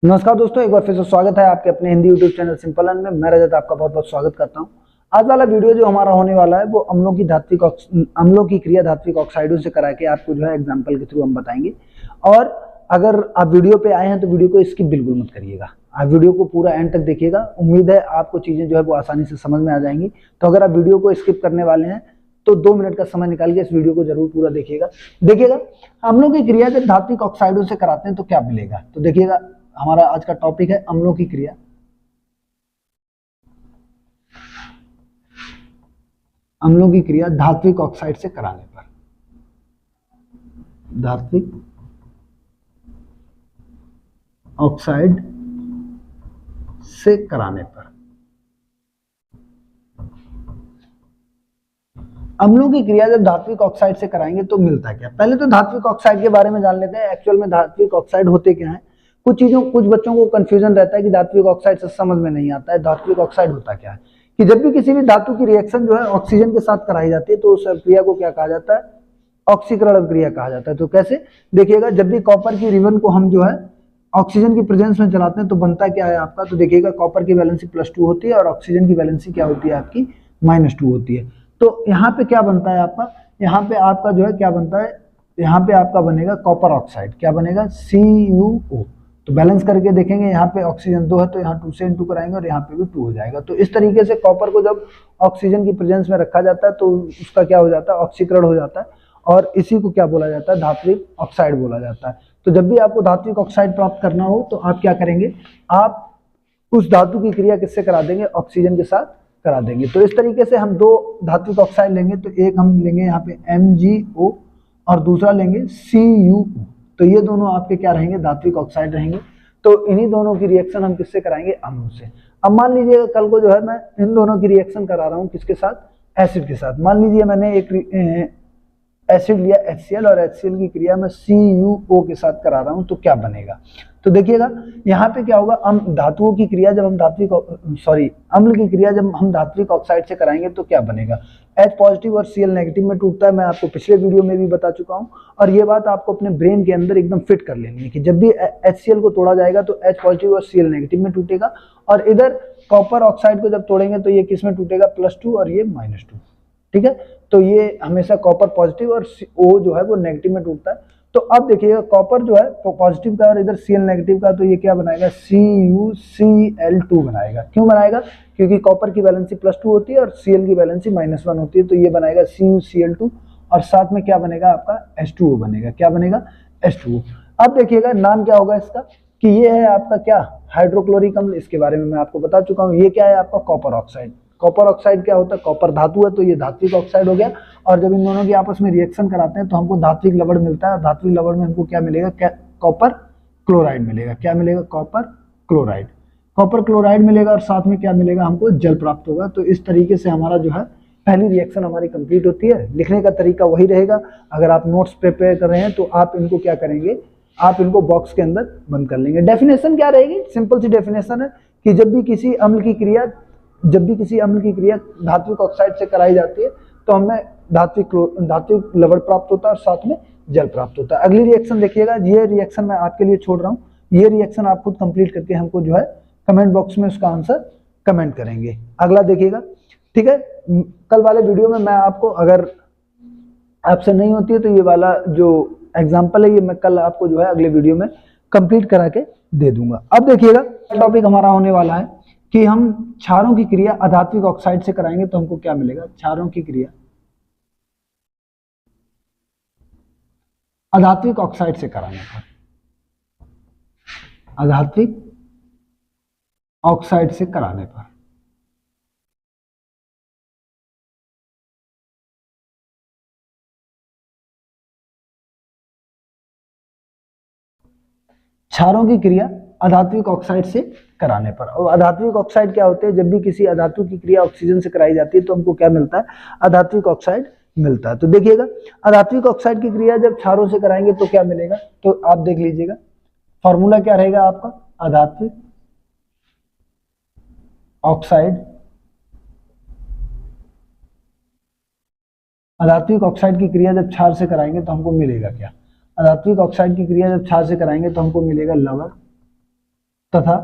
नमस्कार दोस्तों, एक बार फिर से स्वागत है आपके अपने Hindi YouTube channel simple learn में। मैं रजत आपका बहुत बहुत स्वागत करता हूं। आज वाला वीडियो जो हमारा होने वाला है वो अम्लों की क्रिया धात्विक ऑक्साइडों से करा के आपको जो है एग्जांपल के थ्रू हम बताएंगे। और अगर आप वीडियो पे आए हैं तो वीडियो को स्किप बिल्कुल मत करिएगा, आप वीडियो को पूरा एंड तक देखिएगा। उम्मीद है आपको चीजें जो है वो आसानी से समझ में आ जाएंगी। तो अगर आप वीडियो को स्किप करने वाले हैं तो 2 मिनट का समय निकाल के इस वीडियो को जरूर पूरा देखिएगा। अम्लों की क्रिया जब धात्विक ऑक्साइडों से कराते हैं तो क्या मिलेगा, तो देखिएगा। हमारा आज का टॉपिक है अम्लों की क्रिया। अम्लों की क्रिया धात्विक ऑक्साइड से कराने पर, धात्विक ऑक्साइड से कराने पर अम्लों की क्रिया जब धात्विक ऑक्साइड से कराएंगे तो मिलता क्या। पहले तो धात्विक ऑक्साइड के बारे में जान लेते हैं। एक्चुअल में धात्विक ऑक्साइड होते क्या है। कुछ बच्चों को कंफ्यूजन रहता है कि धात्विक ऑक्साइड से समझ में नहीं आता है धात्विक ऑक्साइड होता क्या है। कि जब भी किसी भी धातु की रिएक्शन जो है ऑक्सीजन के साथ कराई जाती है तो उस क्रिया को क्या कहा जाता है, ऑक्सीकरण क्रिया कहा जाता है। तो कैसे, देखिएगा, जब भी कॉपर की रिबन को हम जो है ऑक्सीजन की प्रेजेंस में चलाते हैं तो बनता क्या है आपका, तो देखिएगा कॉपर की वैलेंसी +2 होती है और ऑक्सीजन की वैलेंसी क्या होती है आपकी, -2 होती है। तो यहाँ पे क्या बनता है आपका, यहाँ पे आपका जो है क्या बनता है, यहाँ पे आपका बनेगा कॉपर ऑक्साइड। क्या बनेगा, CuO। तो बैलेंस करके देखेंगे, यहाँ पे ऑक्सीजन 2 है तो यहाँ 2 से इंटू कराएंगे और यहाँ पे भी 2 हो जाएगा। तो इस तरीके से कॉपर को जब ऑक्सीजन की प्रेजेंस में रखा जाता है तो उसका क्या हो जाता है, ऑक्सीकरण हो जाता है और इसी को क्या बोला जाता है, धात्विक ऑक्साइड बोला जाता है। तो जब भी आपको धात्विक ऑक्साइड प्राप्त करना हो तो आप क्या करेंगे, आप उस धातु की क्रिया किससे करा देंगे, ऑक्सीजन के साथ करा देंगे। तो इस तरीके से हम 2 धात्विक ऑक्साइड लेंगे। तो एक हम लेंगे यहाँ पे MgO और दूसरा लेंगे CuO। तो ये दोनों आपके क्या रहेंगे, धात्विक ऑक्साइड रहेंगे। तो इन्हीं दोनों की रिएक्शन हम किससे कराएंगे, अम्लों से। अब मान लीजिए कल को जो है मैं इन दोनों की रिएक्शन करा रहा हूँ किसके साथ, एसिड के साथ। मान लीजिए मैंने एक एसिड लिया HCl और HCl की क्रिया में CuO के साथ करा रहा हूं तो क्या बनेगा। तो देखिएगा यहाँ पे क्या होगा, धातुओं की क्रिया जब हम अम्ल की क्रिया जब हम धात्विक ऑक्साइड से कराएंगे तो क्या बनेगा, H पॉजिटिव और Cl नेगेटिव में टूटता है। मैं आपको पिछले वीडियो में भी बता चुका हूँ और ये बात आपको अपने ब्रेन के अंदर एकदम फिट कर लेनी है कि जब भी HCl को तोड़ा जाएगा तो H पॉजिटिव और Cl नेगेटिव में टूटेगा और इधर कॉपर ऑक्साइड को जब तोड़ेंगे तो ये किस में टूटेगा, +2 और ये -2। ठीक है, तो ये हमेशा कॉपर पॉजिटिव और O जो है वो नेगेटिव में टूटता है। तो अब देखिएगा कॉपर जो है पॉजिटिव का और इधर Cl नेगेटिव का, तो ये क्या बनाएगा, CuCl2 बनाएगा। क्यों बनाएगा, क्योंकि कॉपर की वैलेंसी +2 होती है और Cl की वैलेंसी -1 होती है। तो ये बनाएगा CuCl2 और साथ में क्या बनेगा आपका, H2O बनेगा। क्या बनेगा, H2O। अब देखिएगा नाम क्या होगा इसका, कि ये है आपका क्या, हाइड्रोक्लोरिक अम्ल। इसके बारे में मैं आपको बता चुका हूँ। ये क्या है आपका, कॉपर ऑक्साइड। कॉपर ऑक्साइड क्या होता है, कॉपर धातु है तो ये धात्विक ऑक्साइड हो गया। और जब इन दोनों की आपस में रिएक्शन कराते हैं तो हमको धात्विक लवण मिलता है और धात्विक लवण में हमको क्या मिलेगा, कॉपर क्लोराइड मिलेगा। क्या मिलेगा, कॉपर क्लोराइड। कॉपर क्लोराइड मिलेगा और साथ में क्या मिलेगा, हमको जल प्राप्त होगा। तो इस तरीके से हमारा जो है पहली रिएक्शन हमारी कंप्लीट होती है। लिखने का तरीका वही रहेगा। अगर आप नोट्स प्रिपेयर कर रहे हैं तो आप इनको क्या करेंगे, आप इनको बॉक्स के अंदर बंद कर लेंगे। डेफिनेशन क्या रहेगी, सिंपल सी डेफिनेशन है कि जब भी किसी अम्ल की क्रिया धात्विक ऑक्साइड से कराई जाती है तो हमें धात्विक लवण प्राप्त होता है और साथ में जल प्राप्त होता है। अगली रिएक्शन देखिएगा, ये रिएक्शन मैं आपके लिए छोड़ रहा हूँ। ये रिएक्शन आप खुद कंप्लीट करके हमको जो है कमेंट बॉक्स में उसका आंसर कमेंट करेंगे। अगला देखिएगा, ठीक है। कल वाले वीडियो में मैं आपको, अगर आपसे नहीं होती है तो ये वाला जो एग्जाम्पल है ये मैं कल आपको जो है अगले वीडियो में कंप्लीट करा के दे दूंगा। अब देखिएगा टॉपिक हमारा होने वाला है कि हम क्षारों की क्रिया अधात्विक ऑक्साइड से कराएंगे तो हमको क्या मिलेगा, क्षारों की क्रिया अधात्विक ऑक्साइड से कराने पर, अधात्विक ऑक्साइड से कराने पर क्षारों की क्रिया अधात्विक ऑक्साइड से कराने पर। और अधात्विक ऑक्साइड क्या होते हैं, जब भी किसी अधातु की क्रिया ऑक्सीजन से कराई जाती है तो हमको क्या मिलता है, अधात्विक ऑक्साइड मिलता है। तो देखिएगा अधात्विक ऑक्साइड की क्रिया जब क्षारों से कराएंगे तो क्या मिलेगा, तो आप देख लीजिएगा फॉर्मूला क्या रहेगा आपका, अधात्विक ऑक्साइड, अधात्विक ऑक्साइड की क्रिया जब क्षार से कराएंगे तो हमको मिलेगा क्या, अधात्विक ऑक्साइड की क्रिया जब क्षार से कराएंगे तो हमको मिलेगा लवण तथा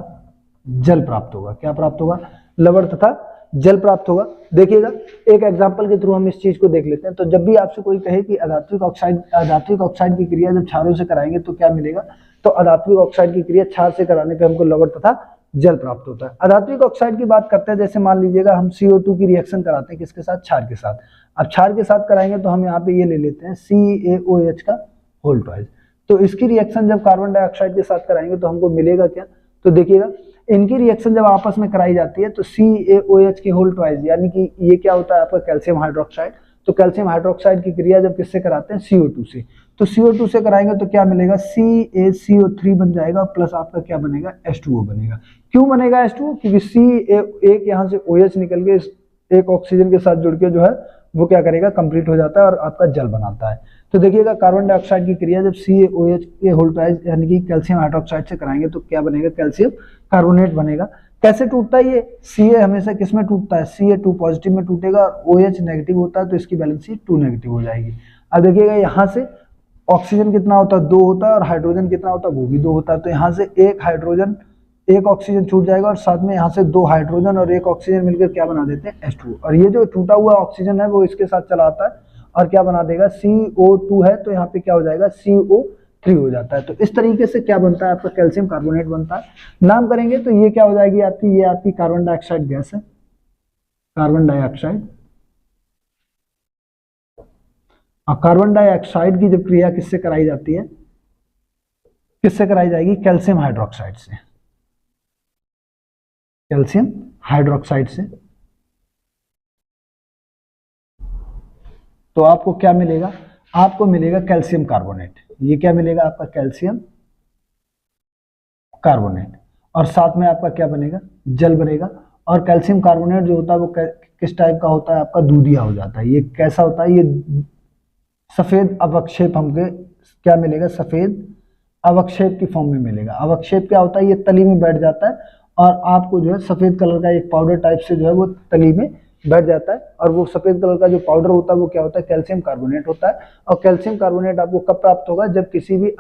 जल प्राप्त होगा। क्या प्राप्त होगा? लवण तथा जल प्राप्त होगा। देखिएगा एक एग्जांपल के थ्रू हम इस चीज को देख लेते हैं। तो जब भी आपसे कोई कहे कि अधात्विक ऑक्साइड की क्रिया जब क्षारों से कराएंगे तो क्या मिलेगा, तो अधात्विक ऑक्साइड की क्रिया क्षार से कराने पे हमको लवण तथा जल प्राप्त होता है। अधात्विक ऑक्साइड की बात करते हैं, जैसे मान लीजिएगा हम CO2 की रिएक्शन कराते हैं किसके साथ? क्षार के साथ। अब क्षार के साथ कराएंगे तो हम यहाँ पे ये ले लेते हैं CaOH का होल ट्वाइस। तो इसकी रिएक्शन जब कार्बन डाइऑक्साइड के साथ कराएंगे तो हमको मिलेगा क्या? तो देखिएगा इनकी रिएक्शन जब आपस में कराई जाती है तो CaOH के होल ट्वाइस, यानी कि ये क्या होता है आपका कैल्शियम हाइड्रोक्साइड। तो कैल्शियम हाइड्रोक्साइड की क्रिया जब किससे कराते हैं? CO2 से। तो CO2 से कराएंगे तो क्या मिलेगा? CaCO3 बन जाएगा प्लस आपका क्या बनेगा? H2O बनेगा। क्यों बनेगा H2O? क्योंकि एक यहाँ से OH निकल के एक ऑक्सीजन के साथ जुड़ के जो है वो क्या करेगा? कंप्लीट हो जाता है और आपका जल बनाता है। तो देखिएगा कार्बन डाइऑक्साइड की क्रिया जब CaOH के होल ट्वाइस यानी कि कैल्शियम हाइड्रोक्साइड से कराएंगे तो क्या बनेगा? कैल्शियम कार्बोनेट बनेगा। कैसे टूटता है ये? Ca हमेशा किस में टूटता है? Ca2 पॉजिटिव में टूटेगा और OH नेगेटिव होता है तो इसकी वैलेंसी 2 नेगेटिव हो जाएगी। अब देखिएगा यहाँ से ऑक्सीजन कितना होता है? 2 होता है और हाइड्रोजन कितना होता है? वो भी 2 होता है। तो यहाँ से एक ऑक्सीजन छूट जाएगा और साथ में यहाँ से 2 हाइड्रोजन और 1 ऑक्सीजन मिलकर क्या बना देते हैं? H2O। और ये जो टूटा हुआ ऑक्सीजन है वो इसके साथ चला आता है और क्या बना देगा? CO2 है तो यहाँ पे क्या हो जाएगा? CO3 हो जाता है। तो इस तरीके से क्या बनता है? आपका कैल्शियम कार्बोनेट बनता है। नाम करेंगे तो ये क्या हो जाएगी आपकी? ये आपकी कार्बन डाइऑक्साइड गैस है, कार्बन डाइऑक्साइड। और कार्बन डाइऑक्साइड की जब क्रिया किससे कराई जाती है? किससे कराई जाएगी? कैल्शियम हाइड्रोक्साइड से। कैल्शियम हाइड्रोक्साइड से। तो आपको क्या मिलेगा? आपको मिलेगा कैल्शियम कार्बोनेट। ये क्या मिलेगा आपका? Calcium carbonate. और साथ में आपका क्या बनेगा? जल बनेगा। और कैल्शियम कार्बोनेट जो होता है वो किस टाइप का होता है? आपका दूधिया हो जाता है। ये कैसा होता है? ये सफेद अवक्षेप हमको क्या मिलेगा? सफेद अवक्षेप की फॉर्म में मिलेगा। अवक्षेप क्या होता है? ये तली में बैठ जाता है और आपको जो है सफेद कलर का एक पाउडर टाइप से जो है वो तली में बैठ जाता है। और वो सफेद कलर का जो पाउडर होता है वो क्या होता है? कैल्शियम कार्बोनेट होता है। और कैल्शियम कार्बोनेट आपको कब प्राप्त होगा? जब किसी भी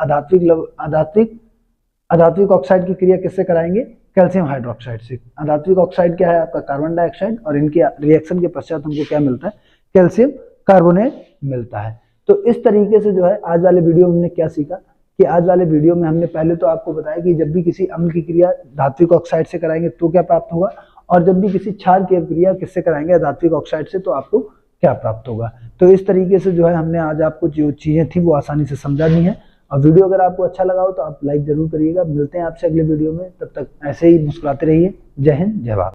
अधात्विक ऑक्साइड की क्रिया किससे कराएंगे? कैल्शियम हाइड्रोक्साइड से। अधात्विक ऑक्साइड क्या है? आपका कार्बन डाइऑक्साइड। और इनकी रिएक्शन के पश्चात हमको क्या मिलता है? कैल्शियम कार्बोनेट मिलता है। तो इस तरीके से जो है आज वाले वीडियो में हमने क्या सीखा कि आज वाले वीडियो में हमने पहले तो आपको बताया कि जब भी किसी अम्ल की क्रिया धात्विक ऑक्साइड से कराएंगे तो क्या प्राप्त होगा, और जब भी किसी क्षार की क्रिया किससे कराएंगे? धात्विक ऑक्साइड से, तो आपको क्या प्राप्त होगा। तो इस तरीके से जो है हमने आज आपको जो चीजें थी वो आसानी से समझा दी है। और वीडियो अगर आपको अच्छा लगा हो तो आप लाइक जरूर करिएगा। मिलते हैं आपसे अगले वीडियो में, तब तक ऐसे ही मुस्कुराते रहिए। जय हिंद, जय भारत।